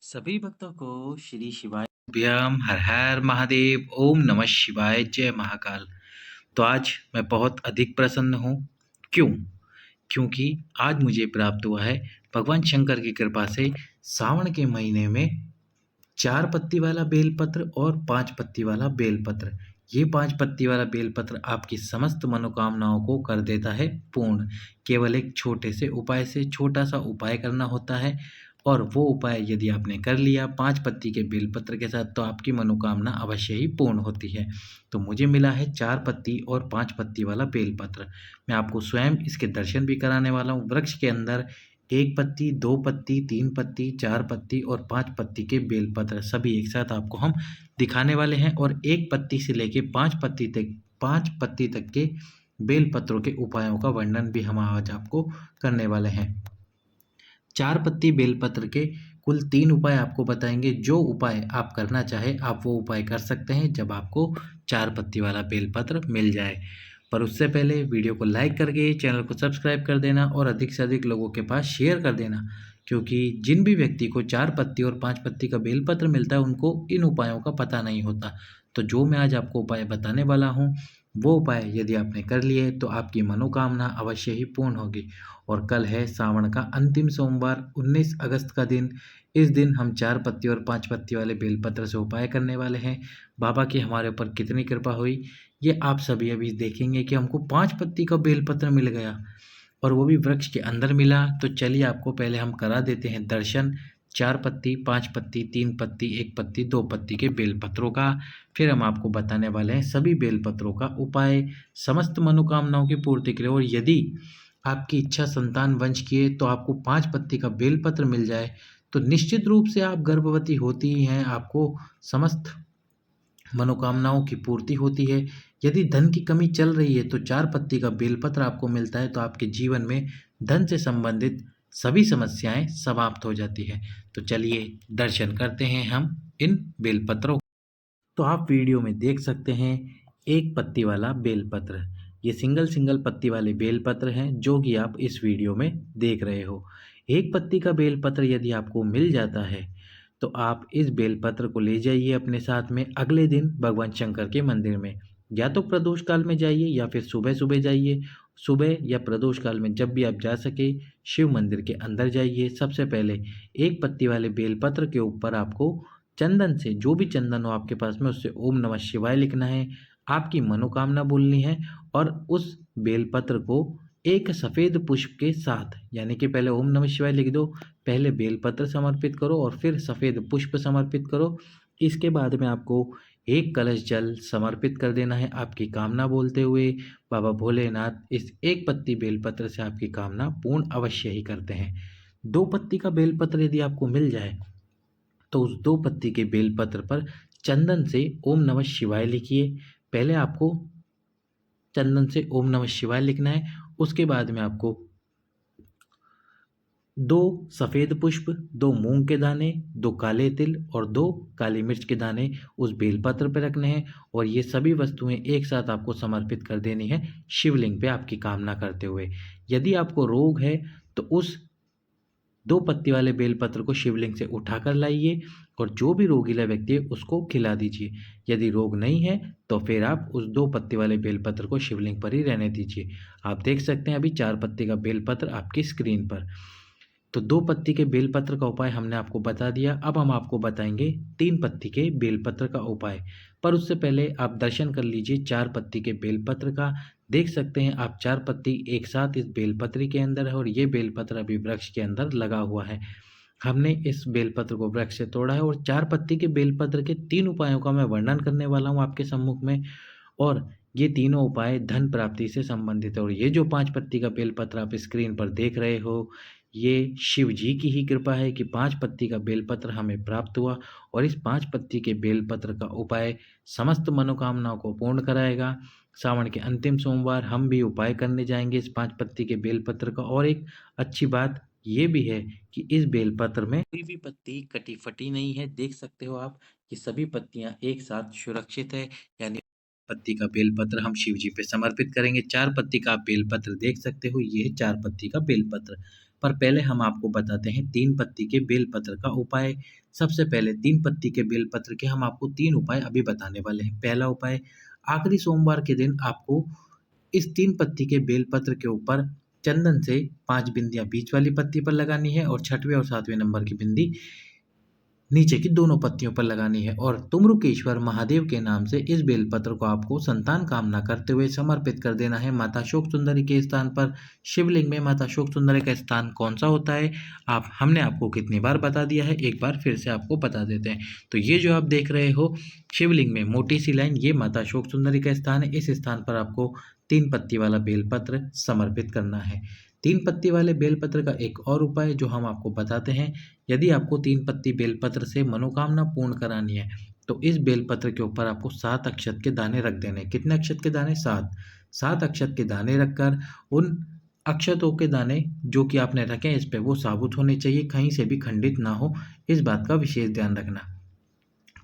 सभी भक्तों को श्री शिवाय अभ्यम हर हर महादेव ओम नमः शिवाय जय महाकाल। तो आज मैं बहुत अधिक प्रसन्न हूँ। क्यों? क्योंकि आज मुझे प्राप्त हुआ है भगवान शंकर की कृपा से सावन के महीने में 4 पत्ती वाला बेलपत्र और 5 पत्ती वाला बेलपत्र। ये 5 पत्ती वाला बेलपत्र आपकी समस्त मनोकामनाओं को कर देता है पूर्ण। केवल एक छोटे से उपाय से छोटा-सा उपाय करना होता है और वो उपाय यदि आपने कर लिया 5 पत्ती के बेलपत्र के साथ तो आपकी मनोकामना अवश्य ही पूर्ण होती है। तो मुझे मिला है 4 पत्ती और 5 पत्ती वाला बेलपत्र। मैं आपको स्वयं इसके दर्शन भी कराने वाला हूँ। वृक्ष के अंदर 1 पत्ती, 2 पत्ती, 3 पत्ती, 4 पत्ती और 5 पत्ती के बेलपत्र सभी एक साथ आपको हम दिखाने वाले हैं और 1 पत्ती से लेके 5 पत्ती तक के बेलपत्रों के उपायों का वर्णन भी हम आज आपको करने वाले हैं। 4 पत्ती बेलपत्र के कुल 3 उपाय आपको बताएंगे। जो उपाय आप करना चाहे आप वो उपाय कर सकते हैं जब आपको 4 पत्ती वाला बेलपत्र मिल जाए। पर उससे पहले वीडियो को लाइक करके चैनल को सब्सक्राइब कर देना और अधिक से अधिक लोगों के पास शेयर कर देना, क्योंकि जिन भी व्यक्ति को 4 पत्ती और 5 पत्ती का बेलपत्र मिलता है उनको इन उपायों का पता नहीं होता। तो जो मैं आज आपको उपाय बताने वाला हूँ वो उपाय यदि आपने कर लिए तो आपकी मनोकामना अवश्य ही पूर्ण होगी। और कल है सावन का अंतिम सोमवार 19 अगस्त का दिन। इस दिन हम 4 पत्ती और 5 पत्ती वाले बेलपत्र से उपाय करने वाले हैं। बाबा की हमारे ऊपर कितनी कृपा हुई ये आप सभी अभी देखेंगे कि हमको 5 पत्ती का बेलपत्र मिल गया और वो भी वृक्ष के अंदर मिला। तो चलिए आपको पहले हम करा देते हैं दर्शन 4 पत्ती, 5 पत्ती, 3 पत्ती, 1 पत्ती, 2 पत्ती के बेलपत्रों का। फिर हम आपको बताने वाले हैं सभी बेलपत्रों का उपाय समस्त मनोकामनाओं की पूर्ति के लिए। और यदि आपकी इच्छा संतान वंश की है तो आपको 5 पत्ती का बेलपत्र मिल जाए तो निश्चित रूप से आप गर्भवती होती ही हैं, आपको समस्त मनोकामनाओं की पूर्ति होती है। यदि धन की कमी चल रही है तो 4 पत्ती का बेलपत्र आपको मिलता है तो आपके जीवन में धन से संबंधित सभी समस्याएं समाप्त हो जाती है। तो चलिए दर्शन करते हैं हम इन बेलपत्रों। तो आप वीडियो में देख सकते हैं 1 पत्ती वाला बेलपत्र। ये सिंगल पत्ती वाले बेलपत्र हैं जो कि आप इस वीडियो में देख रहे हो। 1 पत्ती का बेलपत्र यदि आपको मिल जाता है तो आप इस बेलपत्र को ले जाइए अपने साथ में अगले दिन भगवान शंकर के मंदिर में। या तो प्रदोष काल में जाइए या फिर सुबह-सुबह जाइए। सुबह या प्रदोष काल में जब भी आप जा सके शिव मंदिर के अंदर जाइए। सबसे पहले 1 पत्ती वाले बेलपत्र के ऊपर आपको चंदन से, जो भी चंदन हो आपके पास में, उससे ओम नमः शिवाय लिखना है, आपकी मनोकामना बोलनी है और उस बेलपत्र को एक सफ़ेद पुष्प के साथ, यानी कि पहले ओम नमः शिवाय लिख दो, पहले बेलपत्र समर्पित करो और फिर सफ़ेद पुष्प समर्पित करो। इसके बाद में आपको एक कलश जल समर्पित कर देना है आपकी कामना बोलते हुए। बाबा भोलेनाथ इस 1 पत्ती बेलपत्र से आपकी कामना पूर्ण अवश्य ही करते हैं। 2 पत्ती का बेलपत्र यदि आपको मिल जाए तो उस 2 पत्ती के बेलपत्र पर चंदन से ओम नमः शिवाय लिखिए। पहले आपको चंदन से ओम नमः शिवाय लिखना है, उसके बाद में आपको 2 सफ़ेद पुष्प, 2 मूंग के दाने, 2 काले तिल और 2 काली मिर्च के दाने उस बेलपत्र पे रखने हैं और ये सभी वस्तुएं एक साथ आपको समर्पित कर देनी है शिवलिंग पे आपकी कामना करते हुए। यदि आपको रोग है तो उस 2 पत्ती वाले बेलपत्र को शिवलिंग से उठाकर लाइए और जो भी रोगीला व्यक्ति है उसको खिला दीजिए। यदि रोग नहीं है तो फिर आप उस 2 पत्ती वाले बेलपत्र को शिवलिंग पर ही रहने दीजिए। आप देख सकते हैं अभी 4 पत्ती का बेलपत्र आपकी स्क्रीन पर। तो 2 पत्ती के बेलपत्र का उपाय हमने आपको बता दिया। अब हम आपको बताएंगे 3 पत्ती के बेलपत्र का उपाय। पर उससे पहले आप दर्शन कर लीजिए 4 पत्ती के बेलपत्र का। देख सकते हैं आप 4 पत्ती एक साथ इस बेलपत्री के अंदर है और ये बेलपत्र अभी वृक्ष के अंदर लगा हुआ है। हमने इस बेलपत्र को वृक्ष से तोड़ा है और 4 पत्ती के बेलपत्र के 3 उपायों का मैं वर्णन करने वाला हूँ आपके सम्मुख में। और ये तीनों उपाय धन प्राप्ति से संबंधित है। और ये जो 5 पत्ती का बेलपत्र आप स्क्रीन पर देख रहे हो, ये शिव जी की ही कृपा है कि 5 पत्ती का बेलपत्र हमें प्राप्त हुआ और इस 5 पत्ती के बेलपत्र का उपाय समस्त मनोकामनाओं को पूर्ण कराएगा। सावन के अंतिम सोमवार हम भी उपाय करने जाएंगे इस 5 पत्ती के बेलपत्र का। और एक अच्छी बात ये भी है कि इस बेलपत्र में कोई भी पत्ती कटी फटी नहीं है। देख सकते हो आप कि सभी पत्तियां एक साथ सुरक्षित है। यानी पत्ती का बेलपत्र हम शिव जी पे समर्पित करेंगे। 4 पत्ती का आप बेलपत्र देख सकते हो, ये है 4 पत्ती का बेलपत्र। पर पहले हम आपको बताते हैं 3 पत्ती के बेलपत्र का उपाय। सबसे पहले 3 पत्ती के बेलपत्र के हम आपको 3 उपाय अभी बताने वाले हैं। पहला उपाय, आखिरी सोमवार के दिन आपको इस 3 पत्ती के बेलपत्र के ऊपर चंदन से 5 बिंदियाँ बीच वाली पत्ती पर लगानी है और 6वें और 7वें नंबर की बिंदी नीचे की दोनों पत्तियों पर लगानी है और तुम्रुकेश्वर महादेव के नाम से इस बेलपत्र को आपको संतान कामना करते हुए समर्पित कर देना है माता शोक सुंदरी के स्थान पर। शिवलिंग में माता शोक सुंदरी का स्थान कौन सा होता है, हमने आपको कितनी बार बता दिया है, एक बार फिर से आपको बता देते हैं। तो ये जो आप देख रहे हो शिवलिंग में मोटी सी लाइन, ये माता शोक सुंदरी का स्थान है। इस स्थान पर आपको 3 पत्ती वाला बेलपत्र समर्पित करना है। 3 पत्ती वाले बेलपत्र का एक और उपाय जो हम आपको बताते हैं, यदि आपको 3 पत्ती बेलपत्र से मनोकामना पूर्ण करानी है तो इस बेलपत्र के ऊपर आपको 7 अक्षत के दाने रख देने। कितने अक्षत के दाने? 7 अक्षत के दाने रखकर उन अक्षतों के दाने जो कि आपने रखे हैं इस पे वो साबुत होने चाहिए, कहीं से भी खंडित ना हो, इस बात का विशेष ध्यान रखना।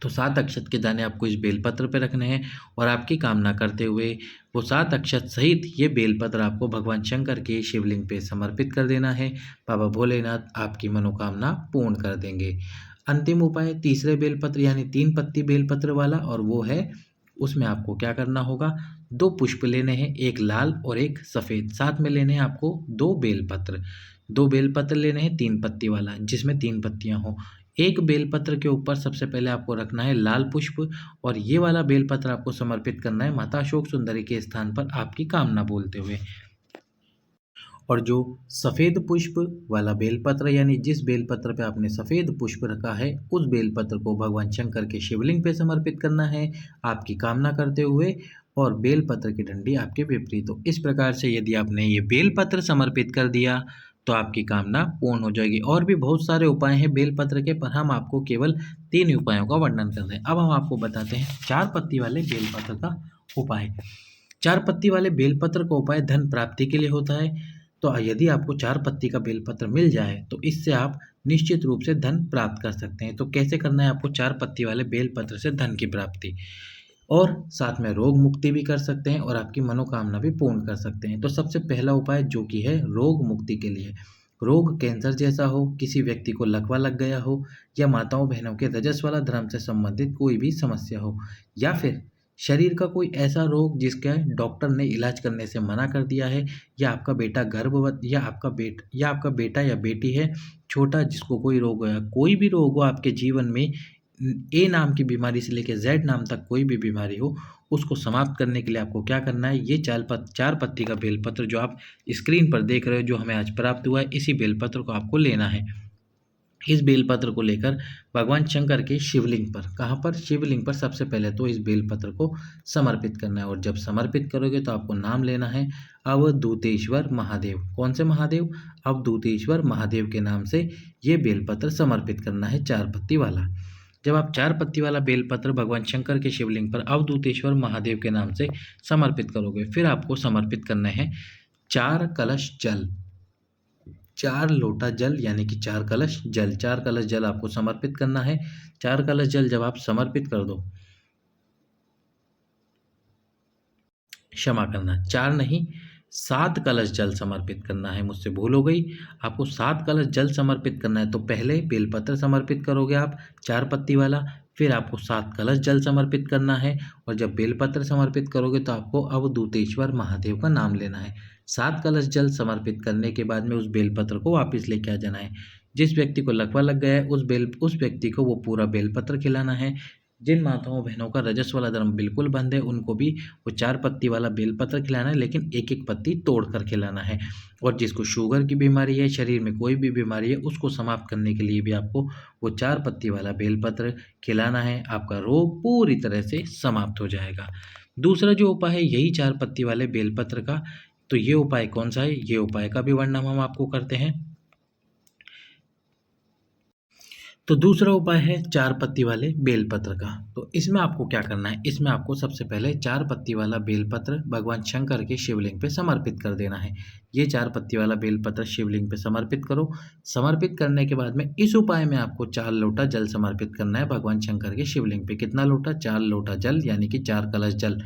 तो 7 अक्षत के दाने आपको इस बेलपत्र पे रखने हैं और आपकी कामना करते हुए वो 7 अक्षत सहित ये बेलपत्र आपको भगवान शंकर के शिवलिंग पे समर्पित कर देना है। बाबा भोलेनाथ आपकी मनोकामना पूर्ण कर देंगे। अंतिम उपाय तीसरे बेलपत्र यानी 3 पत्ती बेलपत्र वाला, और वो है उसमें आपको क्या करना होगा, 2 पुष्प लेने हैं, एक लाल और एक सफ़ेद, साथ में लेने हैं आपको 2 बेलपत्र लेने हैं 3 पत्ती वाला जिसमें 3 पत्तियां हो। एक बेलपत्र के ऊपर सबसे पहले आपको रखना है लाल पुष्प और ये वाला बेलपत्र आपको समर्पित करना है माता अशोक सुंदरी के स्थान पर आपकी कामना बोलते हुए। और जो सफ़ेद पुष्प वाला बेलपत्र यानी जिस बेलपत्र पे आपने सफ़ेद पुष्प रखा है उस बेलपत्र को भगवान शंकर के शिवलिंग पे समर्पित करना है आपकी कामना करते हुए, और बेलपत्र की डंडी आपके विपरीत हो। इस प्रकार से यदि आपने ये बेलपत्र समर्पित कर दिया तो आपकी कामना पूर्ण हो जाएगी। और भी बहुत सारे उपाय हैं बेलपत्र के, पर हम आपको केवल 3 उपायों का वर्णन कर रहे हैं। अब हम आपको बताते हैं 4 पत्ती वाले बेलपत्र का उपाय। 4 पत्ती वाले बेलपत्र का उपाय धन प्राप्ति के लिए होता है। तो यदि आपको 4 पत्ती का बेलपत्र मिल जाए तो इससे आप निश्चित रूप से धन प्राप्त कर सकते हैं। तो कैसे करना है आपको 4 पत्ती वाले बेलपत्र से धन की प्राप्ति, और साथ में रोग मुक्ति भी कर सकते हैं और आपकी मनोकामना भी पूर्ण कर सकते हैं। तो सबसे पहला उपाय जो कि है रोग मुक्ति के लिए, रोग कैंसर जैसा हो, किसी व्यक्ति को लकवा लग गया हो, या माताओं बहनों के रजस वाला धर्म से संबंधित कोई भी समस्या हो, या फिर शरीर का कोई ऐसा रोग जिसका डॉक्टर ने इलाज करने से मना कर दिया है, या आपका बेटा गर्भवत, या आपका बेटा या बेटी है छोटा जिसको कोई रोग है, कोई भी रोग हो आपके जीवन में, ए नाम की बीमारी से लेकर जेड नाम तक कोई भी बीमारी हो, उसको समाप्त करने के लिए आपको क्या करना है, ये 4 पत्ती का बेलपत्र जो आप स्क्रीन पर देख रहे हो जो हमें आज प्राप्त हुआ है, इसी बेलपत्र को आपको लेना है। इस बेलपत्र को लेकर भगवान शंकर के शिवलिंग पर, कहाँ पर, शिवलिंग पर सबसे पहले तो इस बेलपत्र को समर्पित करना है। और जब समर्पित करोगे तो आपको नाम लेना है अवधूतेश्वर महादेव। कौन से महादेव? अवधूतेश्वर महादेव के नाम से ये बेलपत्र समर्पित करना है 4 पत्ती वाला। जब आप 4 पत्ती वाला बेलपत्र भगवान शंकर के शिवलिंग पर अवधूतेश्वर महादेव के नाम से समर्पित करोगे, फिर आपको समर्पित करना है 4 कलश जल, 4 लोटा जल यानी कि 4 कलश जल, 4 कलश जल आपको समर्पित करना है। 4 कलश जल जब आप समर्पित कर दो, क्षमा करना 4 नहीं 7 कलश जल समर्पित करना है, मुझसे भूल हो गई। आपको 7 कलश जल समर्पित करना है। तो पहले बेलपत्र समर्पित करोगे आप 4 पत्ती वाला, फिर आपको 7 कलश जल समर्पित करना है, और जब बेलपत्र समर्पित करोगे तो आपको अवधूतेश्वर महादेव का नाम लेना है। 7 कलश जल समर्पित करने के बाद में उस बेलपत्र को वापस लेके आ जाना है। जिस व्यक्ति को लकवा लग गया है उस व्यक्ति को वो पूरा बेलपत्र खिलाना है। जिन माताओं बहनों का रजस वाला धर्म बिल्कुल बंद है उनको भी वो 4 पत्ती वाला बेलपत्र खिलाना है, लेकिन एक एक पत्ती तोड़ कर खिलाना है। और जिसको शुगर की बीमारी है, शरीर में कोई भी बीमारी है, उसको समाप्त करने के लिए भी आपको वो 4 पत्ती वाला बेलपत्र खिलाना है। आपका रोग पूरी तरह से समाप्त हो जाएगा। दूसरा जो उपाय है यही 4 पत्ती वाले बेलपत्र का। तो ये उपाय कौन सा है, ये उपाय का भी वर्णन हम आपको करते हैं। तो दूसरा उपाय है 4 पत्ती वाले बेलपत्र का। तो इसमें आपको क्या करना है, इसमें आपको सबसे पहले 4 पत्ती वाला बेलपत्र भगवान शंकर के शिवलिंग पे समर्पित कर देना है। ये 4 पत्ती वाला बेलपत्र शिवलिंग पे समर्पित करो। समर्पित करने के बाद में इस उपाय में आपको 4 लोटा जल समर्पित करना है भगवान शंकर के शिवलिंग पे। कितना लोटा? 4 लोटा जल यानी कि 4 कलश जल।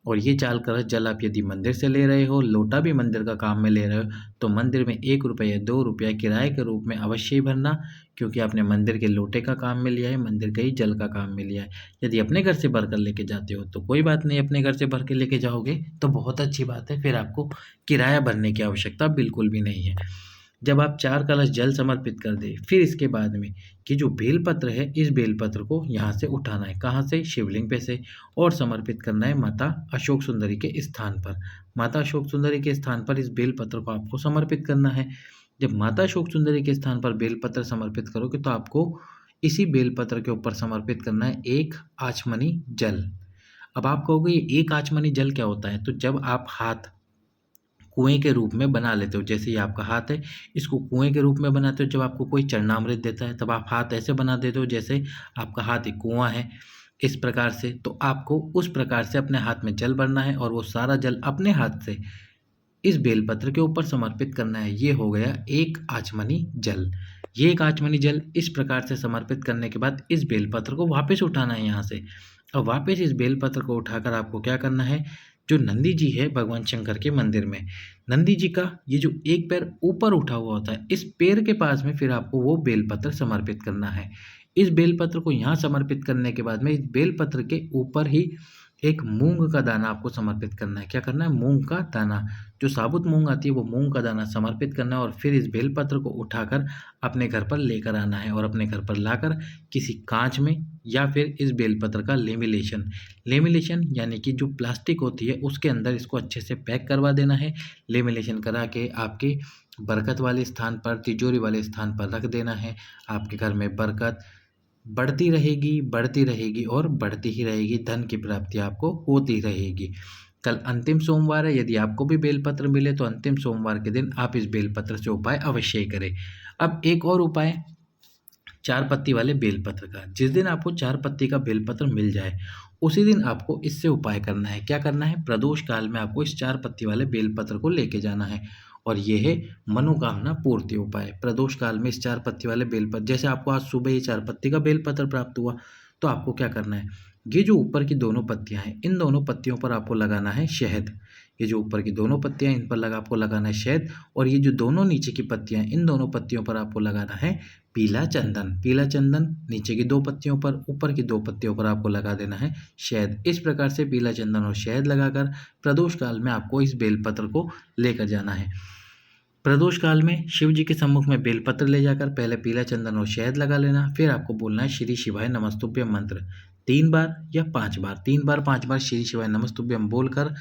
और ये 4 कलश जल आप यदि मंदिर से ले रहे हो, लोटा भी मंदिर का काम में ले रहे हो, तो मंदिर में 1 रुपये या 2 रुपये किराए के रूप में अवश्य ही भरना, क्योंकि आपने मंदिर के लोटे का काम में लिया है, मंदिर के ही जल का काम में लिया है। यदि अपने घर से भर कर लेके जाते हो तो कोई बात नहीं, अपने घर से भर के लेके जाओगे तो बहुत अच्छी बात है, फिर आपको किराया भरने की आवश्यकता बिल्कुल भी नहीं है। जब आप 4 कलश जल समर्पित कर दें, फिर इसके बाद में कि जो बेलपत्र है, इस बेलपत्र को यहाँ से उठाना है, कहाँ से? शिवलिंग पे से, और समर्पित करना है माता अशोक सुंदरी के स्थान पर। माता अशोक सुंदरी के स्थान पर इस बेलपत्र को आपको समर्पित करना है। जब माता अशोक सुंदरी के स्थान पर बेलपत्र समर्पित करोगे तो आपको इसी बेलपत्र के ऊपर समर्पित करना है 1 आचमनी जल। अब आप कहोगे ये 1 आचमनी जल क्या होता है? तो जब आप हाथ कुएँ के रूप में बना लेते हो, जैसे ये आपका हाथ है, इसको कुएँ के रूप में बनाते हो। जब आपको कोई चरणामृत देता है तब आप हाथ ऐसे बना देते हो जैसे आपका हाथ एक कुआँ है, इस प्रकार से। तो आपको उस प्रकार से अपने हाथ में जल भरना है और वो सारा जल अपने हाथ से इस बेलपत्र के ऊपर समर्पित करना है। ये हो गया 1 आचमनी जल। ये 1 आचमनी जल इस प्रकार से समर्पित करने के बाद इस बेलपत्र को वापस उठाना है यहाँ से, और वापस इस बेलपत्र को उठाकर आपको क्या करना है? जो नंदी जी है भगवान शंकर के मंदिर में, नंदी जी का ये जो एक पैर ऊपर उठा हुआ होता है, इस पैर के पास में फिर आपको वो बेलपत्र समर्पित करना है। इस बेलपत्र को यहाँ समर्पित करने के बाद में इस बेलपत्र के ऊपर ही एक मूंग का दाना आपको समर्पित करना है। क्या करना है? मूंग का दाना, जो साबुत मूंग आती है वो मूंग का दाना समर्पित करना है, और फिर इस बेलपत्र को उठाकर अपने घर पर लेकर आना है, और अपने घर पर लाकर किसी कांच में या फिर इस बेलपत्र का लेमिनेशन यानी कि जो प्लास्टिक होती है उसके अंदर इसको अच्छे से पैक करवा देना है। लेमिनेशन करा के आपके बरकत वाले स्थान पर, तिजोरी वाले स्थान पर रख देना है। आपके घर में बरकत बढ़ती रहेगी और बढ़ती ही रहेगी, धन की प्राप्ति आपको होती रहेगी। कल अंतिम सोमवार है, यदि आपको भी बेलपत्र मिले तो अंतिम सोमवार के दिन आप इस बेलपत्र से उपाय अवश्य ही करें। अब एक और उपाय 4 पत्ती वाले बेलपत्र का। जिस दिन आपको 4 पत्ती का बेलपत्र मिल जाए उसी दिन आपको इससे उपाय करना है। क्या करना है? प्रदोष काल में आपको इस 4 पत्ती वाले बेलपत्र को लेके जाना है, और ये है मनोकामना पूर्ति उपाय। प्रदोष काल में इस 4 पत्ती वाले बेलपत्र, जैसे आपको आज सुबह ये 4 पत्ती का बेलपत्र प्राप्त हुआ, तो आपको क्या करना है? ये जो ऊपर की दोनों पत्तियां हैं, इन दोनों पत्तियों पर आपको लगाना है शहद। ये जो ऊपर की दोनों पत्तियां इन पर आपको लगाना है शहद, और ये जो दोनों नीचे की पत्तियां हैं, इन दोनों पत्तियों पर आपको लगाना है पीला चंदन। पीला चंदन नीचे की 2 पत्तियों पर, ऊपर की 2 पत्तियों पर आपको लगा देना है शहद। इस प्रकार से पीला चंदन और शहद लगाकर प्रदोष काल में आपको इस बेलपत्र को लेकर जाना है। प्रदोष काल में शिव जी के सम्मुख में बेलपत्र ले जाकर पहले पीला चंदन और शहद लगा लेना। फिर आपको बोलना है श्री शिवाय नमस्तुभ्यम मंत्र 3 बार या 5 बार, 3 बार 5 बार श्री शिवाय नमस्तुभ्यम बोलकर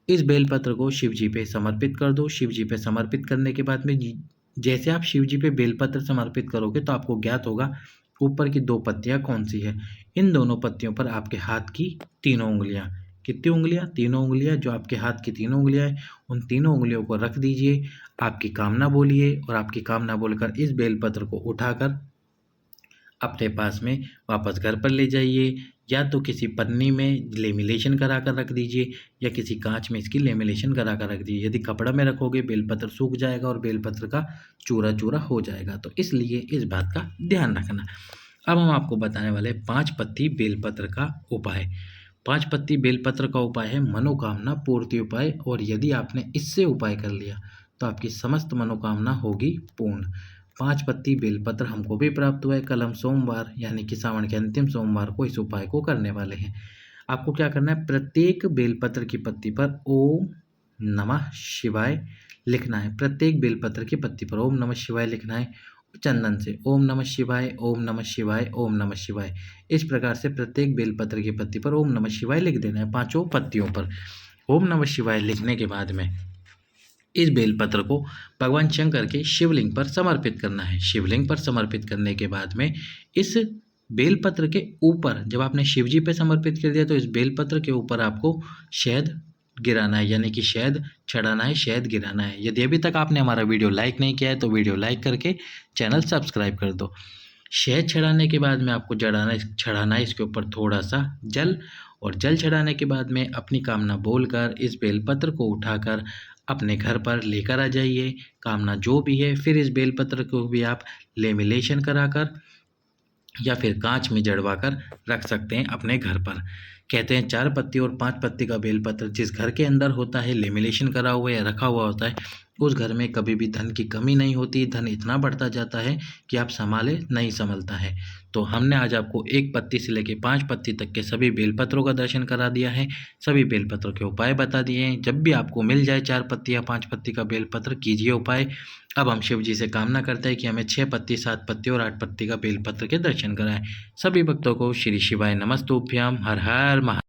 इस बेलपत्र को शिव जी पे समर्पित कर दो। शिव जी पे समर्पित करने के बाद में जैसे आप शिव जी पे बेलपत्र समर्पित करोगे तो आपको ज्ञात होगा ऊपर की 2 पत्तियां कौन सी है। इन दोनों पत्तियों पर आपके हाथ की 3 उंगलियां, कितनी उंगलियां? 3 उंगलियां, जो आपके हाथ की 3 उंगलियां हैं, उन 3 उंगलियों को रख दीजिए। आपकी कामना बोलिए, और आपकी कामना बोलकर इस बेलपत्र को उठाकर अपने पास में वापस घर पर ले जाइए, या तो किसी पन्नी में लेमिनेशन करा कर रख दीजिए, या किसी कांच में इसकी लेमिनेशन करा कर रख दीजिए। यदि कपड़ा में रखोगे बेलपत्र सूख जाएगा और बेलपत्र का चूरा चूरा हो जाएगा, तो इसलिए इस बात का ध्यान रखना। अब हम आपको बताने वाले 5 पत्ती बेलपत्र का उपाय। 5 पत्ती बेलपत्र का उपाय है मनोकामना पूर्ति उपाय, और यदि आपने इससे उपाय कर लिया तो आपकी समस्त मनोकामना होगी पूर्ण। 5 पत्ती बेलपत्र हमको भी प्राप्त हुआ है। कल हम सोमवार यानी कि सावन के अंतिम सोमवार को इस उपाय को करने वाले हैं। आपको क्या करना है? प्रत्येक बेलपत्र की पत्ती पर ओम नमः शिवाय लिखना है। प्रत्येक बेलपत्र की पत्ती पर ओम नमः शिवाय लिखना है, चंदन से ओम नमः शिवाय, ओम नमः शिवाय, ओम नमः शिवाय। इस प्रकार से प्रत्येक बेलपत्र की पत्ती पर ओम नमः शिवाय लिख देना है, 5 पत्तियों पर। ओम नमः शिवाय लिखने के बाद में इस बेलपत्र को भगवान शंकर के शिवलिंग पर समर्पित करना है। शिवलिंग पर समर्पित करने के बाद में इस बेलपत्र के ऊपर, जब आपने शिव जी पे समर्पित कर दिया तो इस बेलपत्र के ऊपर आपको शहद गिराना है, यानी कि शहद चढ़ाना है, शहद गिराना है। यदि अभी तक आपने हमारा वीडियो लाइक नहीं किया है तो वीडियो लाइक करके चैनल सब्सक्राइब कर दो। शहद चढ़ाने के बाद में आपको चढ़ाना है इसके ऊपर थोड़ा सा जल, और जल चढ़ाने के बाद में अपनी कामना बोलकर इस बेलपत्र को उठाकर अपने घर पर लेकर आ जाइए। कामना जो भी है, फिर इस बेलपत्र को भी आप लेमिनेशन कराकर या फिर कांच में जड़वा कर रख सकते हैं अपने घर पर। कहते हैं 4 पत्ती और 5 पत्ती का बेलपत्र जिस घर के अंदर होता है, लेमिनेशन करा हुआ या रखा हुआ होता है, उस घर में कभी भी धन की कमी नहीं होती। धन इतना बढ़ता जाता है कि आप संभाले नहीं संभलता है। तो हमने आज आपको 1 पत्ती से लेके 5 पत्ती तक के सभी बेलपत्रों का दर्शन करा दिया है, सभी बेलपत्रों के उपाय बता दिए हैं। जब भी आपको मिल जाए 4 पत्ती या 5 पत्ती का बेलपत्र, कीजिए उपाय। अब हम शिव जी से कामना करते हैं कि हमें 6 पत्ती, 7 पत्ती और 8 पत्ती का बेलपत्र के दर्शन कराएं। सभी भक्तों को श्री शिवाय नमस्तुभ्याम। हर हर महा